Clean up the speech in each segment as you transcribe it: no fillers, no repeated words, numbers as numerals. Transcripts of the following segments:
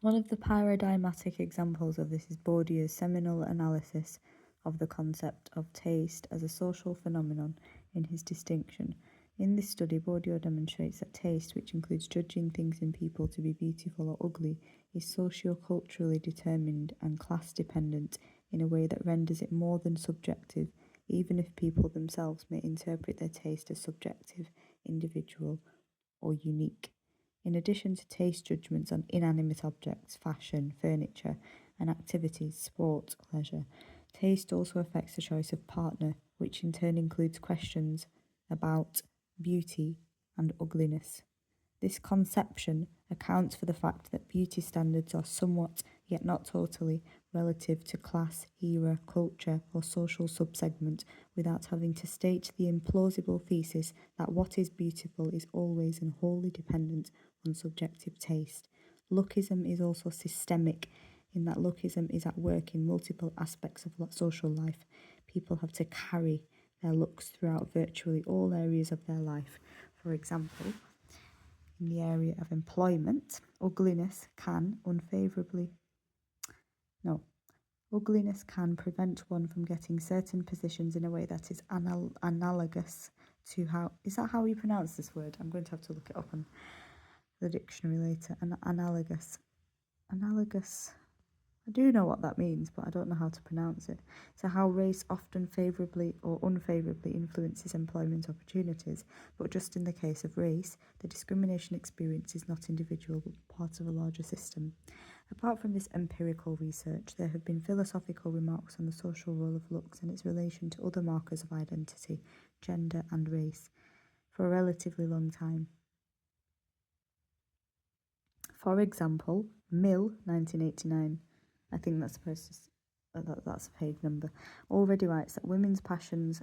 One of the paradigmatic examples of this is Bourdieu's seminal analysis of the concept of taste as a social phenomenon in his Distinction. In this study, Bourdieu demonstrates that taste, which includes judging things in people to be beautiful or ugly, is socio-culturally determined and class-dependent in a way that renders it more than subjective, even if people themselves may interpret their taste as subjective, individual, or unique. In addition to taste judgments on inanimate objects, fashion, furniture, and activities, sport, leisure, taste also affects the choice of partner, which in turn includes questions about beauty and ugliness. This conception accounts for the fact that beauty standards are somewhat, yet not totally, relative to class, era, culture, or social subsegment, without having to state the implausible thesis that what is beautiful is always and wholly dependent on subjective taste. Lookism is also systemic, in that lookism is at work in multiple aspects of social life. People have to carry their looks throughout virtually all areas of their life. For example, in the area of employment, ugliness can prevent one from getting certain positions in a way that is analogous to how... Is that how you pronounce this word? I'm going to have to look it up on the dictionary later. Analogous. I do know what that means, but I don't know how to pronounce it. So how race often favourably or unfavourably influences employment opportunities, but just in the case of race, the discrimination experience is not individual but part of a larger system. Apart from this empirical research, there have been philosophical remarks on the social role of looks and its relation to other markers of identity, gender and race, for a relatively long time. For example, Mill, 1989, I think that's that's a page number, already writes that women's passions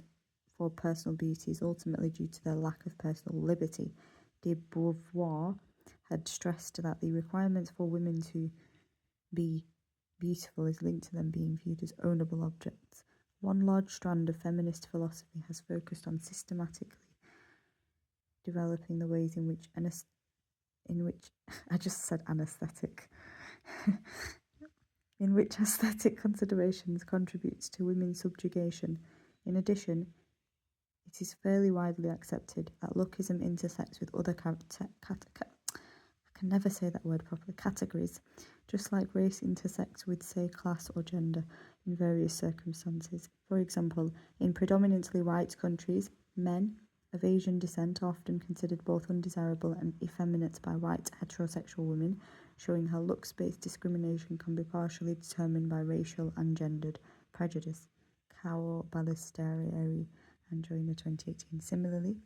for personal beauty is ultimately due to their lack of personal liberty. De Beauvoir had stressed that the requirements for women to be beautiful is linked to them being viewed as ownable objects. One large strand of feminist philosophy has focused on systematically developing the ways in which I just said anesthetic. In which aesthetic considerations contributes to women's subjugation. In addition, it is fairly widely accepted that lookism intersects with other categories, just like race intersects with, say, class or gender in various circumstances. For example, in predominantly white countries, men of Asian descent are often considered both undesirable and effeminate by white heterosexual women, showing how looks-based discrimination can be partially determined by racial and gendered prejudice. Cao Ballesteri and Joyner, 2018. Similarly,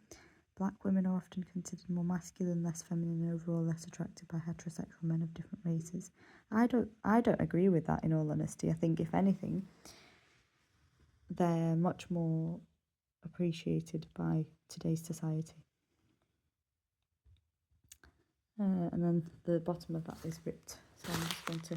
black women are often considered more masculine, less feminine, and overall less attractive by heterosexual men of different races. I don't agree with that, in all honesty. I think, if anything, they're much more appreciated by today's society. And then the bottom of that is ripped, so I'm just going to